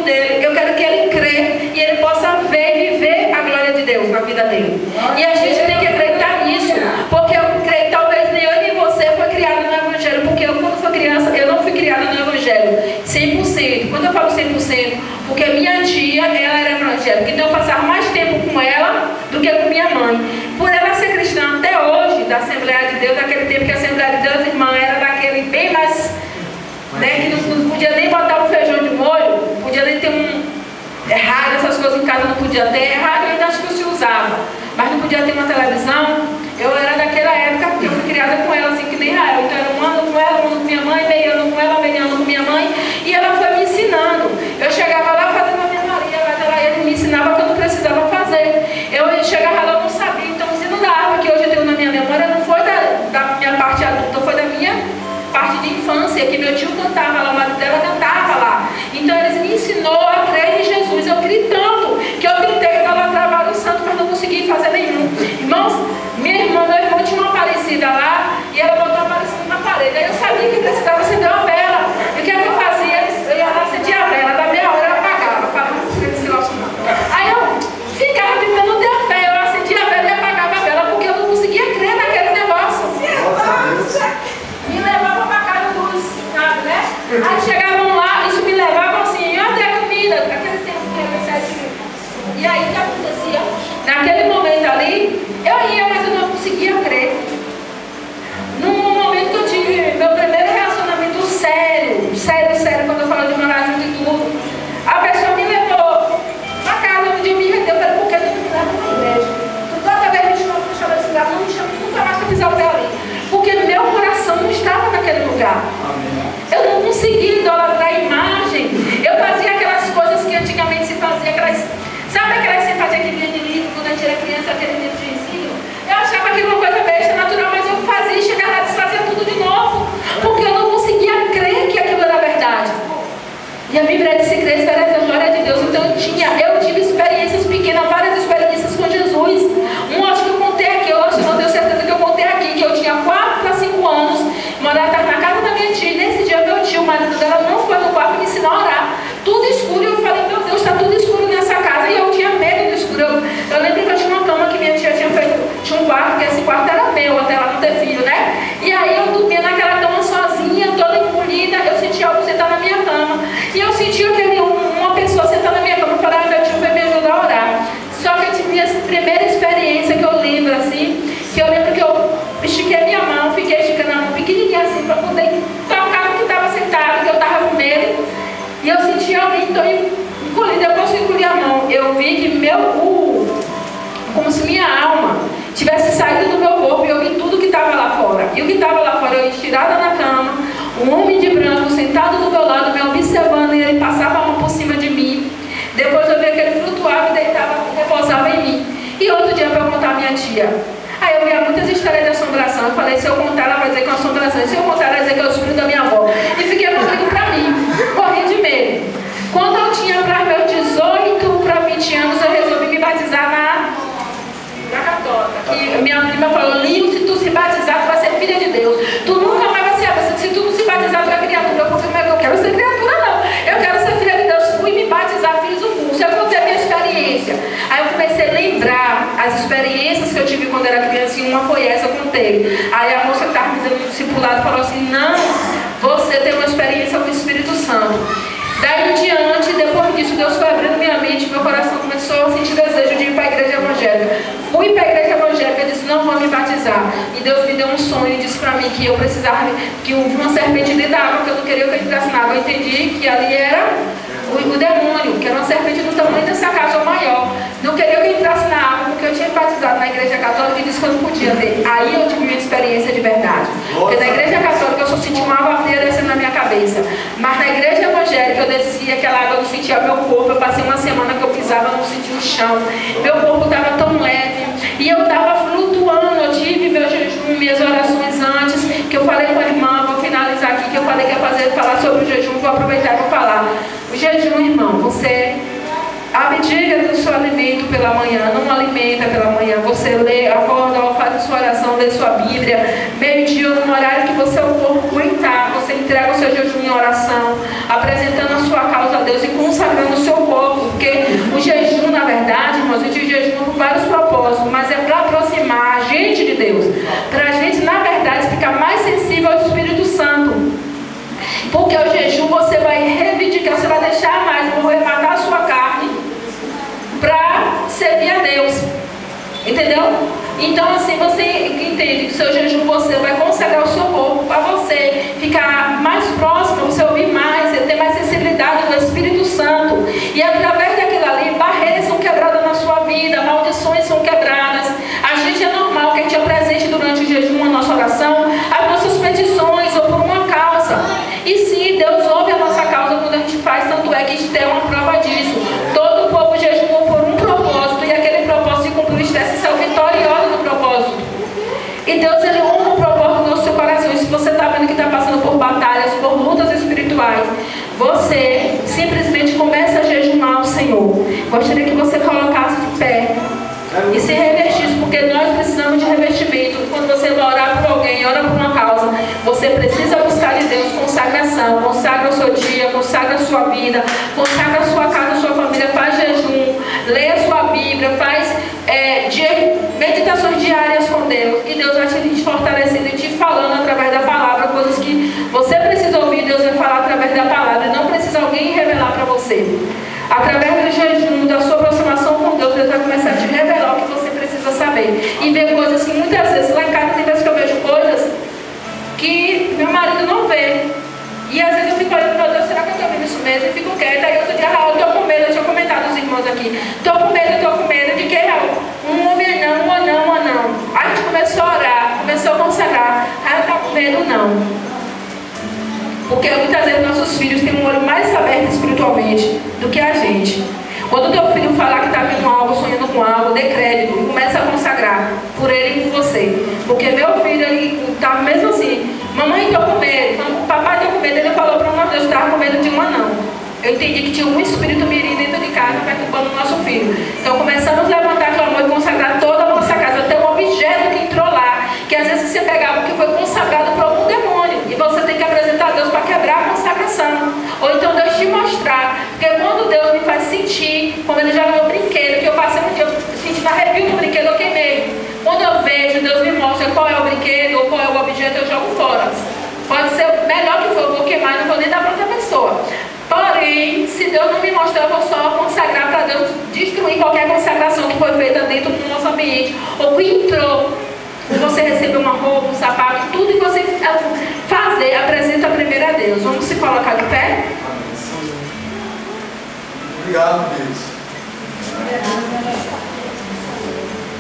dele. Eu quero que ele crê e ele possa ver e viver a glória de Deus na vida dele. E a gente tem que acreditar nisso, porque eu creio que talvez nem eu nem você foi criado no Evangelho, porque eu, quando fui criança, eu não fui criada no Evangelho 100%. Quando eu falo 100%, porque minha tia, ela era evangélica, então eu passava mais tempo com ela do que com minha mãe. Por ela ser cristã até hoje, da Assembleia de Deus, daquele tempo que a Assembleia de Deus, irmã, era daquele bem mais, né, que não podia nem botar um feijão de molho, podia nem ter rádio, essas coisas em casa não podia ter. Rádio ainda acho que se usava, mas não podia ter uma televisão. Eu era daquela época, porque eu fui criada com ela, assim que nem Rael. Então eu ando com ela, ando com minha mãe, meio ando com ela, meio ando com minha mãe. E ela foi me ensinando. Eu chegava lá fazendo a minha Maria, mas ela me ensinava que eu não precisava fazer. Eu chegava lá, eu não sabia. Então se não dava, que hoje eu tenho na minha memória, não foi da minha parte adulta, foi da minha parte de infância, que meu tio cantava lá, o marido dela cantava lá. Então eles me ensinou a crer em Jesus. Eu criei tanto que eu tentei idolatrava o santo, mas não consegui fazer nenhum. Irmãos, meu irmão tinha uma parecida lá e ela botou uma parecida na parede. Aí eu sabia que precisava acender uma vela. E o que é que eu fazia? Eu ia lá acendia a vela, da meia hora eu apagava. Falava, não sei esse negócio não. Aí eu ficava tentando ter a fé. Eu acendia a vela e apagava a vela porque eu não conseguia crer naquele negócio. Me levava para casa dos, sabe, né? Aí chegavam lá, isso me levava assim, até a comida, aquele tempo que era 7 minutos. E aí o que acontecia? Naquele momento ali, eu ia, mas eu não conseguia crer. No momento que eu tive meu primeiro relacionamento sério, quando eu falo de morar junto e tudo, a pessoa me levou para casa onde eu me rendeu, falei, por que tu me leva na igreja? Toda vez me chama para deixar esse lugar, não me chama nunca mais para pisar o pé ali. Porque meu coração não estava naquele lugar. Eu não conseguia idolatrar a imagem. Eu fazia aquelas coisas que antigamente se fazia, sabe aquelas que você fazia que vinha de livro, quando a gente era criança, aquele livro de ensino? Eu achava aquilo uma coisa besta, natural, mas eu fazia, chegava lá e desfazia tudo de novo, porque eu não conseguia crer que aquilo era verdade. E a Bíblia diz que crer para a glória de Deus. Então eu tive experiências pequenas, várias experiências com Jesus. Acho que eu contei aqui, eu acho que não tenho certeza que eu contei aqui, que eu tinha 4 para 5 anos, morava na casa da minha tia, e nesse dia meu tio, o marido dela, não foi no quarto me ensinou a orar. Tudo escuro, e eu falei, meu Deus, está tudo escuro nessa casa, e eu tinha medo do escuro. Eu lembro que eu tinha uma cama que minha tia tinha feito, tinha um quarto, que esse quarto era meu, até ela não ter filho, né? E aí eu dormia naquela cama sozinha, toda encolhida, eu sentia algo sentar na minha cama, e eu sentia que uma pessoa sentada na minha cama, eu falei, meu tio vai me ajudar a orar. Só que eu tive essa primeira experiência que eu lembro, assim, que eu lembro que eu estiquei a minha mão, fiquei esticando a mão pequenininha assim, para poder tocar no que estava sentado, que eu estava com medo, e eu senti alguém, estou encolhida, eu posso encolher a mão. Eu vi que como se minha alma tivesse saído do meu corpo, e eu vi tudo que estava lá fora. E o que estava lá fora, eu estirada na cama, um homem de branco sentado do meu lado, me observando, e ele passava a mão por cima de mim. Depois eu vi que ele flutuava e deitava, repousava em mim. E outro dia para eu contar a minha tia. Aí eu via muitas histórias de assombração. Eu falei, se eu contar, ela vai dizer que é uma assombração. Se eu contar, ela vai dizer que é o espírito da minha avó. E fiquei contando para mim. Morri de medo. Quando eu tinha para meus 18 para 20 anos, eu resolvi me batizar na católica. E minha prima falou, Linho, se tu se batizar, tu vai ser filha de Deus. Tu nunca mais vai ser. Se tu não se batizar, tu é criatura. Eu falei, mas eu quero ser criatura, não. Eu quero ser filha de Deus. Fui me batizar, fiz o curso. Eu contei a minha experiência. Aí eu comecei a lembrar as experiências que eu tive quando era criança, e uma foi essa, eu contei. Aí a moça que estava me dando discipulado falou assim, não, você tem uma experiência com o Espírito Santo. Daí em diante, depois disso, Deus foi abrindo minha mente, meu coração começou a sentir desejo de ir para a igreja evangélica. Fui para a igreja evangélica e disse, não vou me batizar. E Deus me deu um sonho e disse para mim que eu precisava, que uma serpente dentro da água, que eu não queria que eu entrasse na água. Eu entendi que ali era o demônio, que era uma serpente do tamanho dessa casa ou maior. Não queria que eu entrasse na água, porque eu tinha batizado na igreja católica e disse que eu não podia ver. Aí eu tive minha experiência de verdade. Porque na igreja católica eu só sentia uma água fria descendo na minha cabeça. Mas na igreja evangélica eu descia aquela água, eu não sentia meu corpo. Eu passei uma semana que eu pisava, eu não sentia o chão. Meu corpo estava tão leve. E eu estava flutuando. Eu tive meu jejum, minhas orações antes, que eu falei com a irmã, vou finalizar aqui, que eu falei que ia falar sobre o jejum, vou aproveitar e vou falar. O jejum, irmão, você abdica do seu alimento pela manhã, não alimenta pela manhã, você lê, acorda, faz a sua oração, lê sua Bíblia, meio-dia, no horário que você o corpo aguentar, você entrega o seu jejum em oração, apresentando a sua causa Deus e consagrando o seu corpo, porque o jejum, na verdade, irmãos, a gente jejuma por vários propósitos, mas é para aproximar a gente de Deus, para a gente, na verdade, ficar mais sensível ao Espírito Santo. Porque o jejum você vai reivindicar, você vai deixar mais, morrer, matar a sua carne para servir a Deus. Entendeu? Então assim, você entende que o seu jejum você vai consagrar o seu corpo para você ficar mais próximo, você ouvir mais, você ter mais sensibilidade com o Espírito Santo. E através daquilo ali, barreiras são quebradas na sua vida, maldições são quebradas. A gente é normal que a gente apresente durante o jejum a nossa oração, as nossas petições ou por uma causa. E sim, Deus ouve a nossa causa quando a gente faz, tanto é que a gente tem uma prova disso. Todo o povo jejumou por um propósito e aquele propósito se cumpriu, esquece ser vitorioso do propósito. E Deus, Ele honra o propósito do seu coração. E se você está vendo que está passando por batalhas, por lutas espirituais, você simplesmente começa a jejumar o Senhor. Gostaria que você colocasse de pé e se revestisse, porque nós precisamos de revestimento. Quando você vai orar por alguém, ora por uma causa, você precisa buscar de Deus consagração. Consagra o seu dia, consagra a sua vida, consagra a sua casa, a sua família, faz jejum, lê a sua Bíblia, faz meditações diárias com Deus, e Deus vai te fortalecendo e te falando através da palavra, coisas que você precisa ouvir, Deus vai falar através da palavra, não precisa alguém revelar para você. Através do jejum, da sua aproximação com Deus, Deus vai começar a te revelar o que você precisa saber. E ver coisas que muitas vezes, lá em casa tem vezes que eu vejo coisas que meu marido não vê. E às vezes eu fico olhando, meu Deus, será que eu estou vendo isso mesmo? E fico quieta. Aí outro dia, eu estou com medo, eu tinha comentado os irmãos aqui. Estou com medo de que um homem não, um anão. Aí a gente começou a orar, começou a consagrar. Aí eu estou com medo não. Porque muitas vezes nossos filhos têm um olho mais aberto espiritualmente do que a gente. Quando o teu filho falar que está vendo algo, sonhando com algo, dê crédito, começa a consagrar por ele e por você. Porque meu filho, ele está mesmo assim, mamãe estou com medo, papai estou com medo, ele falou para nós, Deus estava com medo de um anão. Eu entendi que tinha um espírito mirim dentro de casa perturbando o nosso filho. Então começamos a levantar clamor e consagrar toda a nossa casa, até um objeto que entrou lá, que às vezes você pegava que foi consagrado para algum demônio, e você tem que apresentar a Deus para quebrar a consagração. Ou então Deus te mostrar, porque quando Deus me faz sentir, como ele já ganhou o brinquedo, que eu passei um dia, eu senti arrepio do brinquedo, eu queimei. Quando eu vejo, Deus me mostra qual é o brinquedo ou qual é o objeto, eu jogo fora. Pode ser o melhor que for, eu vou queimar e não vou nem dar para outra pessoa. Porém, se Deus não me mostrar, eu vou só consagrar para Deus destruir qualquer consagração que foi feita dentro do nosso ambiente, ou que entrou. Você recebeu uma roupa, um sapato, tudo que você fazer, apresenta primeiro a Deus. Vamos se colocar de pé? Obrigado, Deus.